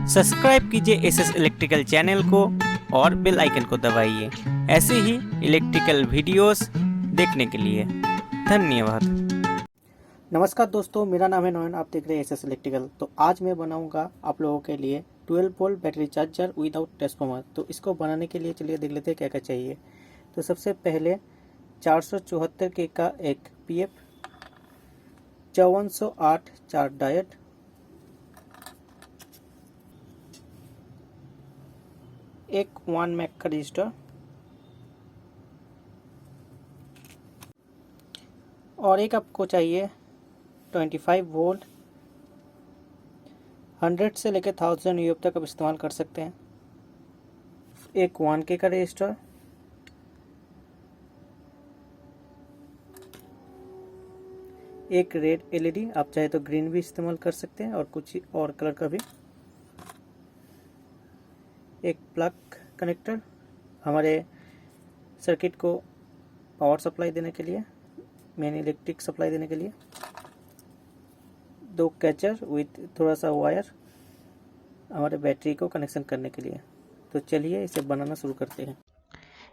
Subscribe कीजिए SS electrical channel को और बेल आइकन को दबाइए ऐसे ही इलेक्ट्रिकल वीडियोस देखने के लिए। धन्यवाद। नमस्कार दोस्तों, मेरा नाम है नोयन। आप देख रहे हैं एसएस इलेक्ट्रिकल। तो आज मैं बनाऊंगा आप लोगों के लिए 12 volt battery charger without transformer. तो इसको बनाने के लिए चलिए देख लेते हैं क्या क्या चाहिए। तो सबसे पहले 474 के का एक पीएफ, 5408 4 डायोड, एक 1 मैक का रजिस्टर और एक आपको चाहिए 25 वोल्ट 100 से लेकर 1000 यूएफ तक आप इस्तेमाल कर सकते हैं। एक 1K का रजिस्टर, एक रेड एलईडी, आप चाहे तो ग्रीन भी इस्तेमाल कर सकते हैं और कुछ और कलर का भी, एक प्लग कनेक्टर हमारे सर्किट को पावर सप्लाई देने के लिए, मेन इलेक्ट्रिक सप्लाई देने के लिए, दो कैचर विथ थोड़ा सा वायर हमारे बैटरी को कनेक्शन करने के लिए। तो चलिए इसे बनाना शुरू करते हैं।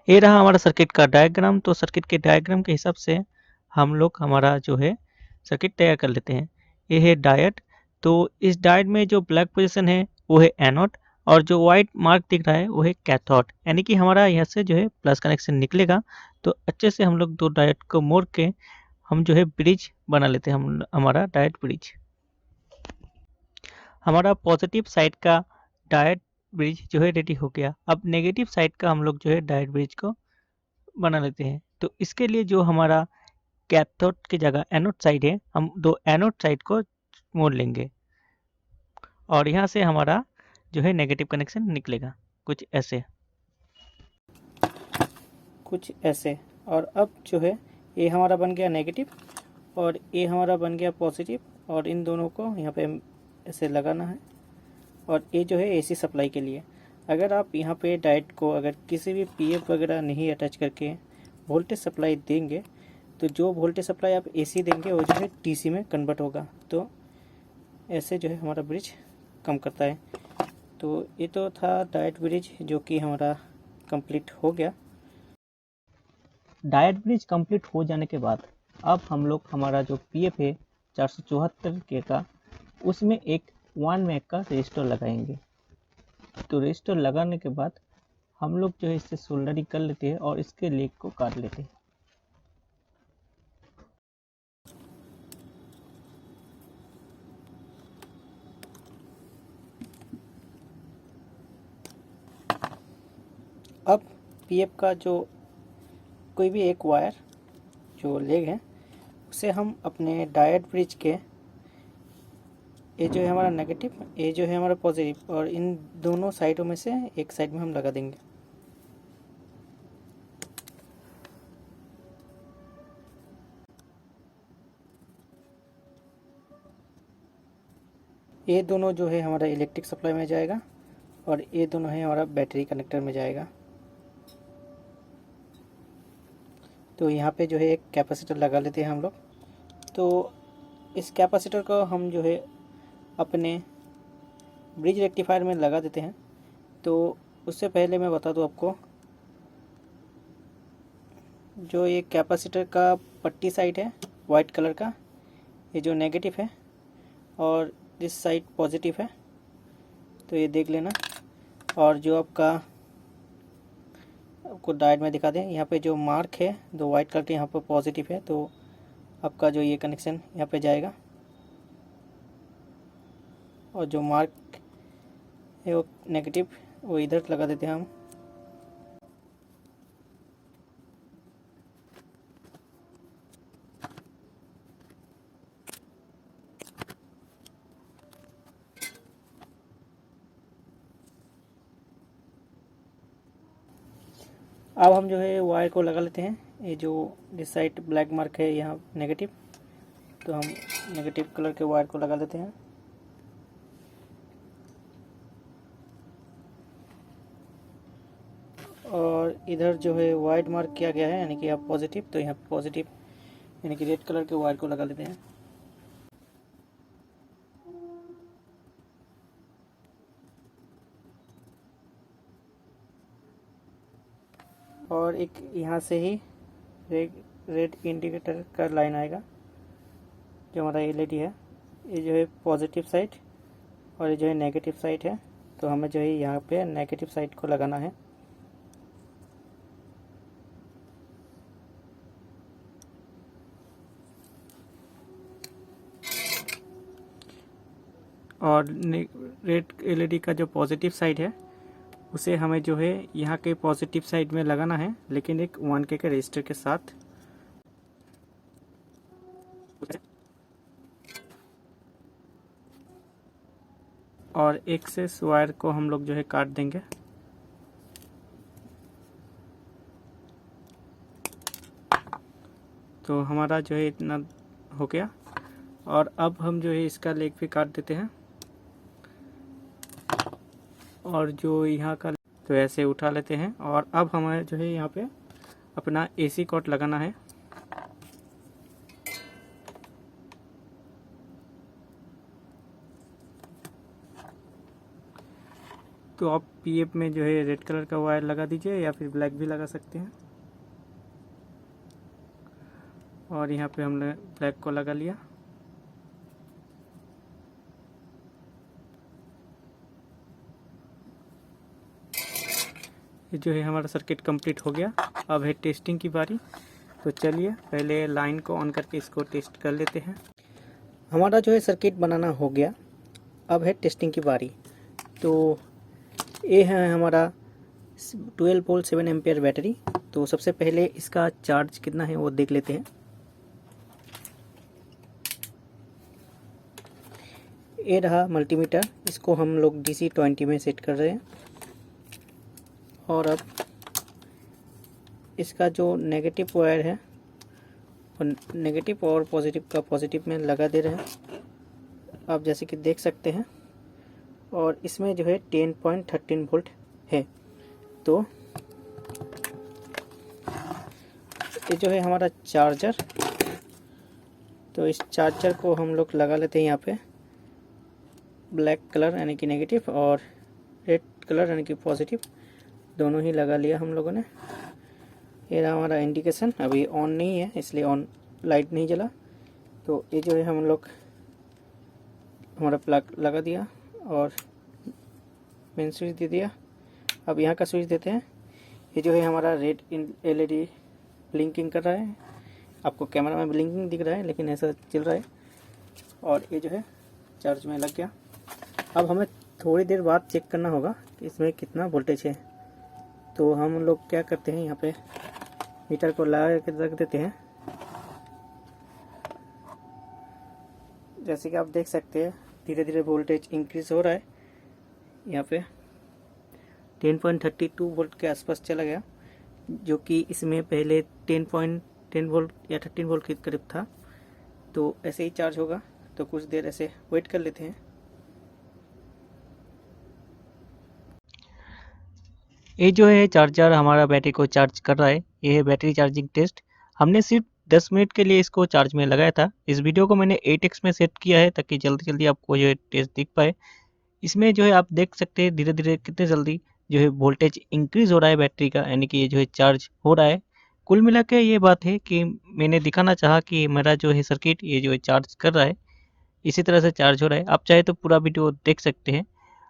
ये रहा हमारा सर्किट का डायग्राम। तो सर्किट के डायग्राम के हिसाब से हम लोग हमारा जो है सर्किट तैयार कर लेते हैं। ये है डायोड। तो इस डायोड में जो ब्लैक पोजीशन है वो है एनोड और जो वाइट मार्क दिख रहा है वो है कैथोड, यानी कि हमारा यहाँ से जो है प्लस कनेक्शन निकलेगा। तो अच्छे से हम लोग दो डायोड को मोड़ के हम जो है ब्रिज बना लेते हैं, हम हमारा डायोड ब्रिज। हमारा पॉजिटिव साइड का डायोड ब्रिज जो है रेडी हो गया। अब नेगेटिव साइड का हम लोग जो है डायोड ब्रिज को बना लेते हैं। तो इसके लिए जो हमारा कैथोड की जगह एनोड साइड है, हम दो एनोड साइड को मोड़ लेंगे और यहाँ से हमारा जो है नेगेटिव कनेक्शन निकलेगा कुछ ऐसे। और अब जो है ये हमारा बन गया नेगेटिव और ये हमारा बन गया पॉजिटिव, और इन दोनों को यहाँ पे ऐसे लगाना है। और ये जो है एसी सप्लाई के लिए। अगर आप यहाँ पे डायोड को अगर किसी भी पीएफ वगैरह नहीं अटैच करके वोल्टेज सप्लाई देंगे तो जो वोल्टेज सप्लाई आप एसी देंगे वो जो है डीसी में कन्वर्ट होगा। तो ऐसे जो है हमारा ब्रिज काम करता है। तो ये तो था डायोड ब्रिज जो कि हमारा कंप्लीट हो गया। डायोड ब्रिज कंप्लीट हो जाने के बाद अब हम लोग हमारा जो पीएफ है 474 के का, उसमें एक 1 मैक का रजिस्टर लगाएंगे। तो रजिस्टर लगाने के बाद हम लोग जो है इससे सोल्डरिंग कर लेते हैं और इसके लेग को काट लेते हैं। अब पीएफ का जो कोई भी एक वायर जो लेग है उसे हम अपने डायोड ब्रिज के, ये जो है हमारा नेगेटिव, ये जो है हमारा पॉजिटिव, और इन दोनों साइडों में से एक साइड में हम लगा देंगे। ये दोनों जो है हमारा इलेक्ट्रिक सप्लाई में जाएगा और ये दोनों है हमारा बैटरी कनेक्टर में जाएगा। तो यहाँ पे जो है एक कैपेसिटर लगा लेते हैं हम लोग। तो इस कैपेसिटर को हम जो है अपने ब्रिज रेक्टिफायर में लगा देते हैं। तो उससे पहले मैं बता दूं आपको, जो ये कैपेसिटर का पट्टी साइड है वाइट कलर का, ये जो नेगेटिव है और इस साइड पॉजिटिव है, तो ये देख लेना। और जो आपको डायोड में दिखा दें, यहाँ पे जो मार्क है दो वाइट कलर के, यहाँ पर पॉजिटिव है, तो आपका जो ये कनेक्शन यहाँ पे जाएगा। और जो मार्क है वो नेगेटिव, वो इधर लगा देते हैं हम। अब हम जो है वायर को लगा लेते हैं। ये जो इस साइड ब्लैक मार्क है यहाँ नेगेटिव, तो हम नेगेटिव कलर के वायर को लगा लेते हैं। और इधर जो है वाइट मार्क किया गया है यानी कि आप पॉजिटिव, तो यहाँ पॉजिटिव यानी कि रेड कलर के वायर को लगा लेते हैं। और एक यहाँ से ही रेड इंडिकेटर का लाइन आएगा जो हमारा एलईडी है। ये जो है पॉजिटिव साइड और ये जो है नेगेटिव साइड है, तो हमें जो है यहाँ पे नेगेटिव साइड को लगाना है। और रेड एलईडी का जो पॉजिटिव साइड है उसे हमें जो है यहाँ के पॉजिटिव साइड में लगाना है, लेकिन एक 1K के रजिस्टर के साथ। और एक्सेस वायर को हम लोग जो है काट देंगे। तो हमारा जो है इतना हो गया। और अब हम जो है इसका लेग भी काट देते हैं, और जो यहाँ का तो ऐसे उठा लेते हैं। और अब हमें जो है यहाँ पे अपना AC कॉर्ड लगाना है। तो आप PF में जो है रेड कलर का वायर लगा दीजिए या फिर ब्लैक भी लगा सकते हैं। और यहाँ पे हमने ब्लैक को लगा लिया। ये जो है हमारा सर्किट कंप्लीट हो गया। अब है टेस्टिंग की बारी। तो चलिए पहले लाइन को ऑन करके इसको टेस्ट कर लेते हैं। हमारा जो है सर्किट बनाना हो गया। अब है टेस्टिंग की बारी। तो ये है हमारा 12 वोल्ट 7 एम्पियर बैटरी। तो सबसे पहले इसका चार्ज कितना है वो देख लेते हैं। ये रहा मल्टीमीटर, इसको हम लोग DC 20 में सेट कर रहे हैं। और अब इसका जो नेगेटिव वायर है नेगेटिव और पॉजिटिव का पॉजिटिव में लगा दे रहे हैं आप जैसे कि देख सकते हैं। और इसमें जो है 10.13 वोल्ट है। तो ये जो है हमारा चार्जर। तो इस चार्जर को हम लोग लगा लेते हैं यहाँ पे। ब्लैक कलर यानी कि नेगेटिव और रेड कलर यानी कि पॉजिटिव, दोनों ही लगा लिया हम लोगों ने। ये रहा हमारा इंडिकेशन। अभी ऑन नहीं है इसलिए ऑन लाइट नहीं जला। तो ये जो है हम लोग हमारा प्लग लगा दिया और मेन स्विच दे दिया। अब यहाँ का स्विच देते हैं। ये जो है हमारा रेड LED ब्लिंकिंग कर रहा है। आपको कैमरा में ब्लिंकिंग दिख रहा है लेकिन ऐसा चल रहा है। और ये जो है चार्ज में लग गया। अब हमें थोड़ी देर बाद चेक करना होगा कि इसमें कितना वोल्टेज है। तो हम लोग क्या करते हैं, यहाँ पे मीटर को लगा के रख देते हैं। जैसे कि आप देख सकते हैं धीरे धीरे वोल्टेज इंक्रीज हो रहा है। यहाँ पे 10.32 वोल्ट के आसपास चला गया, जो कि इसमें पहले 10.10 वोल्ट या 13 वोल्ट के करीब था। तो ऐसे ही चार्ज होगा। तो कुछ देर ऐसे वेट कर लेते हैं। ये जो है चार्जर हमारा बैटरी को चार्ज कर रहा है। ये है बैटरी चार्जिंग टेस्ट। हमने सिर्फ 10 मिनट के लिए इसको चार्ज में लगाया था। इस वीडियो को मैंने 8x में सेट किया है ताकि जल्दी जल्दी आपको जो है टेस्ट दिख पाए। इसमें जो है आप देख सकते हैं धीरे धीरे कितने जल्दी जो है वोल्टेज इंक्रीज हो रहा है बैटरी का, यानी कि ये जो है चार्ज हो रहा है। कुल मिला के ये बात है कि मैंने दिखाना चाहा कि मेरा जो है सर्किट ये जो है चार्ज कर रहा है, इसी तरह से चार्ज हो रहा है। आप चाहे तो पूरा वीडियो देख सकते हैं।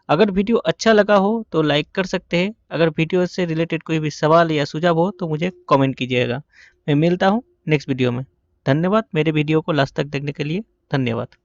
अगर वीडियो अच्छा लगा हो तो लाइक कर सकते हैं। अगर वीडियो से रिलेटेड कोई भी सवाल या सुझाव हो तो मुझे कमेंट कीजिएगा। मैं मिलता हूँ नेक्स्ट वीडियो में। धन्यवाद मेरे वीडियो को लास्ट तक देखने के लिए। धन्यवाद।